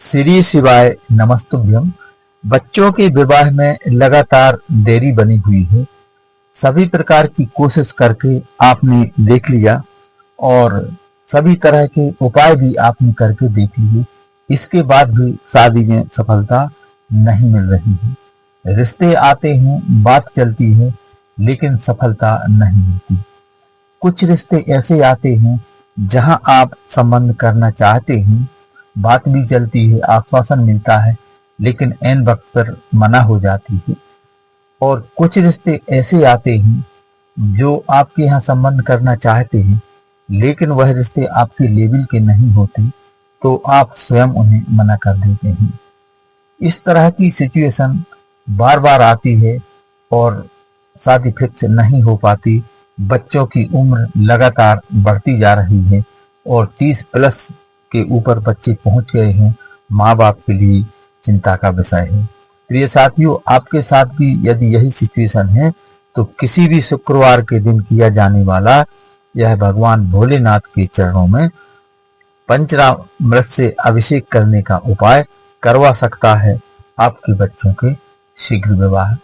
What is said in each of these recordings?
श्री शिवाय नमस्तुभ्यम। बच्चों के विवाह में लगातार देरी बनी हुई है। सभी प्रकार की कोशिश करके आपने देख लिया और सभी तरह के उपाय भी आपने करके देख लिए, इसके बाद भी शादी में सफलता नहीं मिल रही है। रिश्ते आते हैं, बात चलती है, लेकिन सफलता नहीं मिलती। कुछ रिश्ते ऐसे आते हैं जहां आप संबंध करना चाहते हैं, बात भी चलती है, आश्वासन मिलता है, लेकिन ऐन वक्त पर मना हो जाती है। और कुछ रिश्ते ऐसे आते हैं जो आपके यहाँ संबंध करना चाहते हैं, लेकिन वह रिश्ते आपके लेवल के नहीं होते, तो आप स्वयं उन्हें मना कर देते हैं। इस तरह की सिचुएशन बार बार आती है और शादी फिक्स नहीं हो पाती। बच्चों की उम्र लगातार बढ़ती जा रही है और 30 प्लस के ऊपर बच्चे पहुंच गए हैं। माँ बाप के लिए चिंता का विषय है। प्रिय साथियों, आपके साथ भी यदि यही सिचुएशन है तो किसी भी शुक्रवार के दिन किया जाने वाला यह भगवान भोलेनाथ के चरणों में पंचामृत से अभिषेक करने का उपाय करवा सकता है आपके बच्चों के शीघ्र विवाह।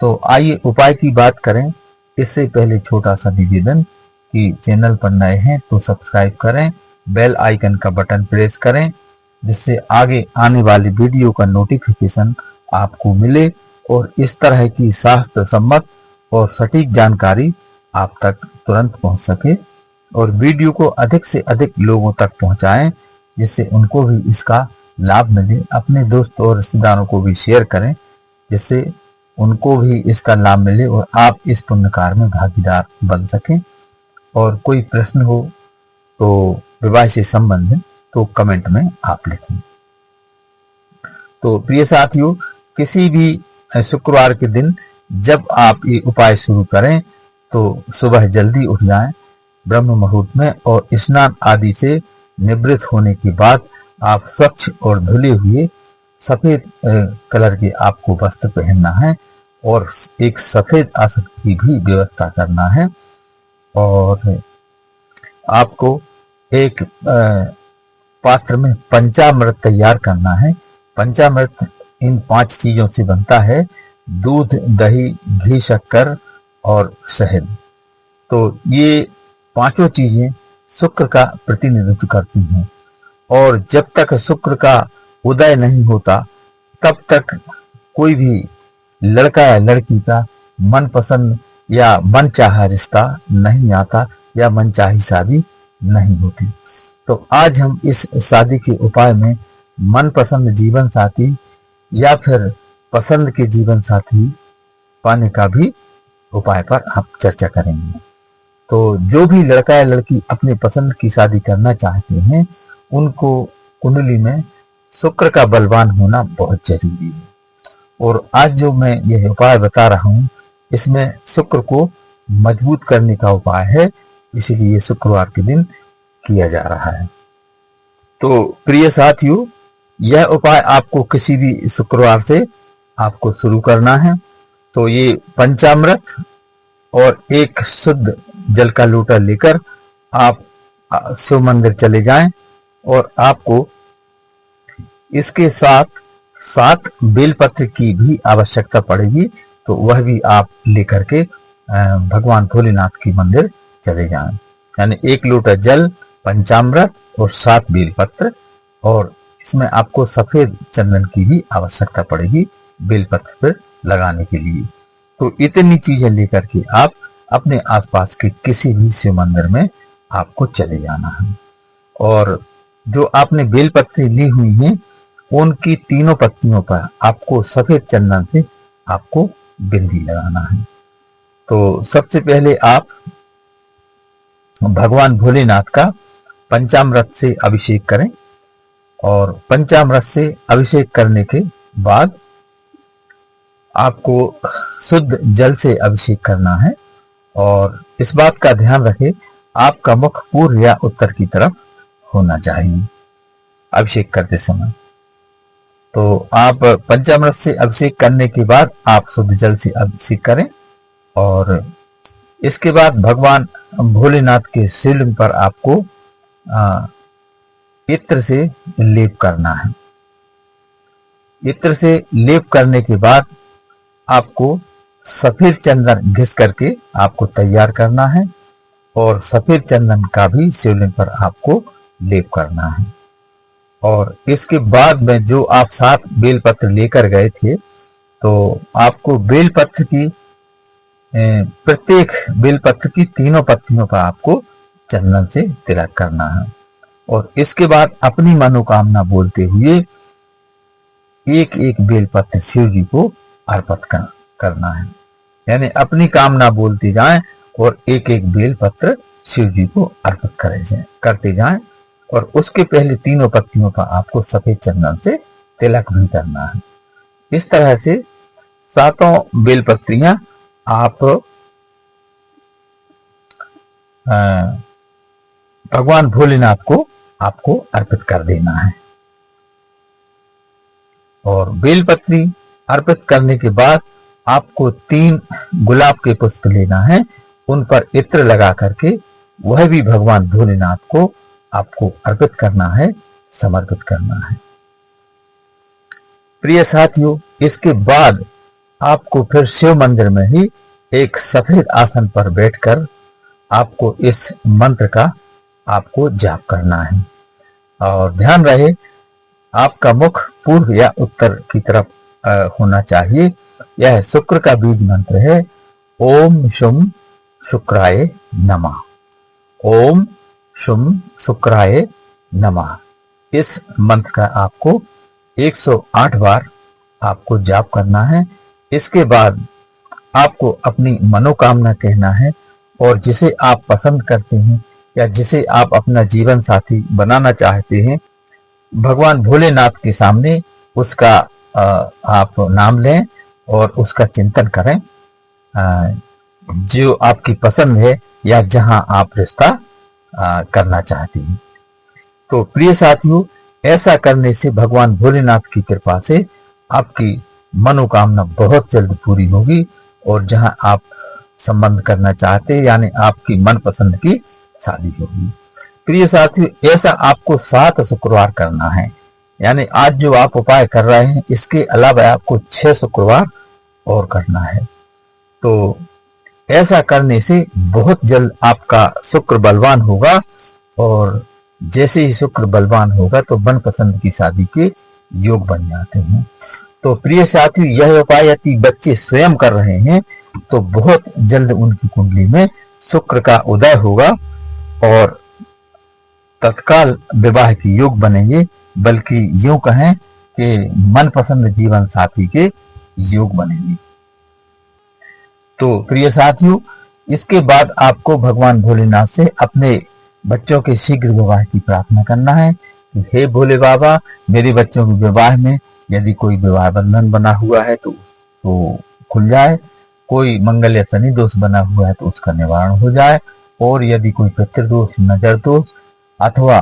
तो आइए उपाय की बात करें। इससे पहले छोटा सा निवेदन कि चैनल पर नए हैं तो सब्सक्राइब करें, बेल आइकन का बटन प्रेस करें, जिससे आगे आने वाली वीडियो का नोटिफिकेशन आपको मिले और इस तरह की शास्त्र सम्मत और सटीक जानकारी आप तक तुरंत पहुंच सके। और वीडियो को अधिक से अधिक लोगों तक पहुंचाएं, जिससे उनको भी इसका लाभ मिले। अपने दोस्त और रिश्तेदारों को भी शेयर करें, जिससे उनको भी इसका लाभ मिले और आप इस पुण्य कार्य में भागीदार बन सकें। और कोई प्रश्न हो तो विवाह से संबंधित तो कमेंट में आप लिखें। तो प्रिय साथियों, किसी भी शुक्रवार के दिन जब आप ये उपाय शुरू करें तो सुबह जल्दी उठ जाएं ब्रह्म मुहूर्त में, और स्नान आदि से निवृत्त होने के बाद आप स्वच्छ और धुले हुए सफेद कलर के आपको वस्त्र पहनना है और एक सफेद आसन की भी व्यवस्था करना है। और आपको एक पात्र में पंचामृत तैयार करना है। पंचामृत इन 5 चीजों से बनता है: दूध, दही, घी, शक्कर और शहद। तो ये पांचों चीजें शुक्र का प्रतिनिधित्व करती हैं, और जब तक शुक्र का उदय नहीं होता तब तक कोई भी लड़का या लड़की का मनपसंद या मनचाहा रिश्ता नहीं आता या मनचाही शादी नहीं होती। तो आज हम इस शादी के उपाय में मनपसंद जीवन साथी या फिर पसंद के जीवन साथी पाने का भी उपाय पर आप चर्चा करेंगे। तो जो भी लड़का या लड़की अपने पसंद की शादी करना चाहते हैं, उनको कुंडली में शुक्र का बलवान होना बहुत जरूरी है। और आज जो मैं यह उपाय बता रहा हूं, इसमें शुक्र को मजबूत करने का उपाय है, इसीलिए शुक्रवार के दिन किया जा रहा है। तो प्रिय साथियों, यह उपाय आपको किसी भी शुक्रवार से आपको शुरू करना है। तो ये पंचामृत और एक शुद्ध जल का लोटा लेकर आप शिव मंदिर चले जाएं, और आपको इसके साथ 7 बेलपत्र की भी आवश्यकता पड़ेगी। तो वह भी आप लेकर के भगवान भोलेनाथ के मंदिर चले जाएं। यानी 1 लोटा जल, पंचामृत और 7 बेलपत्र, और इसमें आपको सफेद चंदन की भी आवश्यकता पड़ेगी बेलपत्र पर लगाने के लिए। तो इतनी चीजें लेकर के आप अपने आसपास के किसी भी शिव मंदिर में आपको चले जाना है। और जो आपने बेलपत्री ली हुई हैं, उनकी तीनों पत्तियों पर आपको सफेद चंदन से आपको बिंदी लगाना है। तो सबसे पहले आप भगवान भोलेनाथ का पंचामृत से अभिषेक करें, और पंचामृत से अभिषेक करने के बाद आपको शुद्ध जल से अभिषेक करना है। और इस बात का ध्यान रखें, आपका मुख पूर्व या उत्तर की तरफ होना चाहिए अभिषेक करते समय। तो आप पंचामृत से अभिषेक करने के बाद आप शुद्ध जल से अभिषेक करें, और इसके बाद भगवान भोलेनाथ के शिवलिंग पर आपको इत्र से लेप करना है। इत्र से लेप करने के बाद आपको सफेद चंदन घिस करके आपको तैयार करना है और सफेद चंदन का भी शिवलिंग पर आपको लेप करना है। और इसके बाद में जो आप 7 बेलपत्र लेकर गए थे, तो आपको बेलपत्र की प्रत्येक बेलपत्र की तीनों पत्तियों पर आपको चंदन से तिलक करना है और इसके बाद अपनी मनोकामना बोलते हुए एक एक बेलपत्र शिव जी को अर्पित करना है। यानी अपनी कामना बोलते जाएं और एक एक बेलपत्र शिव जी को अर्पित करते जाएं और उसके पहले तीनों पत्तियों पर आपको सफेद चंदन से तिलक भी करना है। इस तरह से 7 बेलपत्रियां आप भगवान भोलेनाथ को आपको अर्पित कर देना है। और बेलपत्री अर्पित करने के बाद आपको 3 गुलाब के पुष्प लेना है, उन पर इत्र लगा करके वह भी भगवान भोलेनाथ को आपको अर्पित करना है, समर्पित करना है। प्रिय साथियों, इसके बाद आपको फिर शिव मंदिर में ही एक सफेद आसन पर बैठकर आपको इस मंत्र का आपको जाप करना है। और ध्यान रहे आपका मुख पूर्व या उत्तर की तरफ होना चाहिए। यह शुक्र का बीज मंत्र है। ओम शुम शुक्राय नमः। ओम शुम शुक्राय नमः। इस मंत्र का आपको 108 बार आपको जाप करना है। इसके बाद आपको अपनी मनोकामना कहना है और जिसे आप पसंद करते हैं या जिसे आप अपना जीवन साथी बनाना चाहते हैं, भगवान भोलेनाथ के सामने उसका आप नाम लें और उसका चिंतन करें जो आपकी पसंद है या जहां आप रिश्ता करना चाहते हैं। तो प्रिय साथियों, ऐसा करने से भगवान भोलेनाथ की कृपा से आपकी मनोकामना बहुत जल्द पूरी होगी और जहां आप संबंध करना चाहते हैं यानी आपकी मनपसंद की शादी होगी। प्रिय साथियों, ऐसा आपको 7 शुक्रवार करना है। यानी आज जो आप उपाय कर रहे हैं, इसके अलावा आपको 6 शुक्रवार और करना है। तो ऐसा करने से बहुत जल्द आपका शुक्र बलवान होगा और जैसे ही शुक्र बलवान होगा तो मनपसंद की शादी के योग बन जाते हैं। तो प्रिय साथियों, यह उपाय यदि बच्चे स्वयं कर रहे हैं तो बहुत जल्द उनकी कुंडली में शुक्र का उदय होगा और तत्काल विवाह के योग बनेंगे, बल्कि यूं कहें कि मनपसंद जीवन साथी के योग बनेंगे। तो प्रिय साथियों, इसके बाद आपको भगवान भोलेनाथ से अपने बच्चों के शीघ्र विवाह की प्रार्थना करना है कि हे भोले बाबा, मेरे बच्चों के विवाह में यदि कोई विवाह बंधन बना हुआ है तो खुल जाए, कोई मंगल या शनि दोष बना हुआ है तो उसका निवारण हो जाए, और यदि कोई पितृदोष, नजर दोष अथवा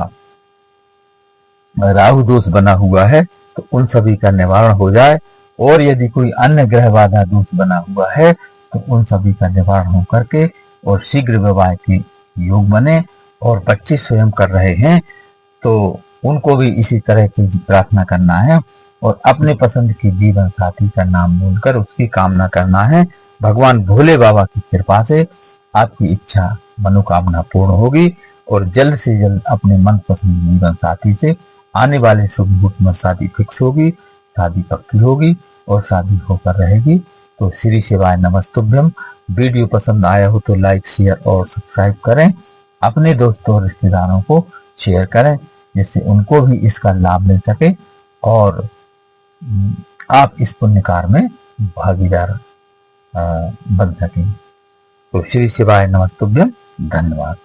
राहु दोष बना हुआ है तो उन सभी का निवारण हो जाए, और यदि कोई अन्य ग्रह बाधा दोष बना हुआ है तो उन सभी का निवारण हो करके और शीघ्र विवाह के योग बने। और बच्चे स्वयं कर रहे हैं तो उनको भी इसी तरह की प्रार्थना करना है और अपने पसंद के जीवन साथी का नाम बोलकर उसकी कामना करना है। भगवान भोले बाबा की कृपा से आपकी इच्छा मनोकामना पूर्ण होगी और जल्द से जल्द अपने मनपसंद जीवन साथी से आने वाले शुभ मुहूर्त में शादी फिक्स होगी, शादी पक्की होगी और शादी होकर रहेगी। तो श्री शिवाय नमस्तुभ्यम। वीडियो पसंद आया हो तो लाइक, शेयर और सब्सक्राइब करें। अपने दोस्तों और रिश्तेदारों को शेयर करें जिससे उनको भी इसका लाभ मिल सके और आप इस पुण्य कार्य में भागीदार बन सकें। तो श्री शिवाय नमस्तुभ्यम। धन्यवाद।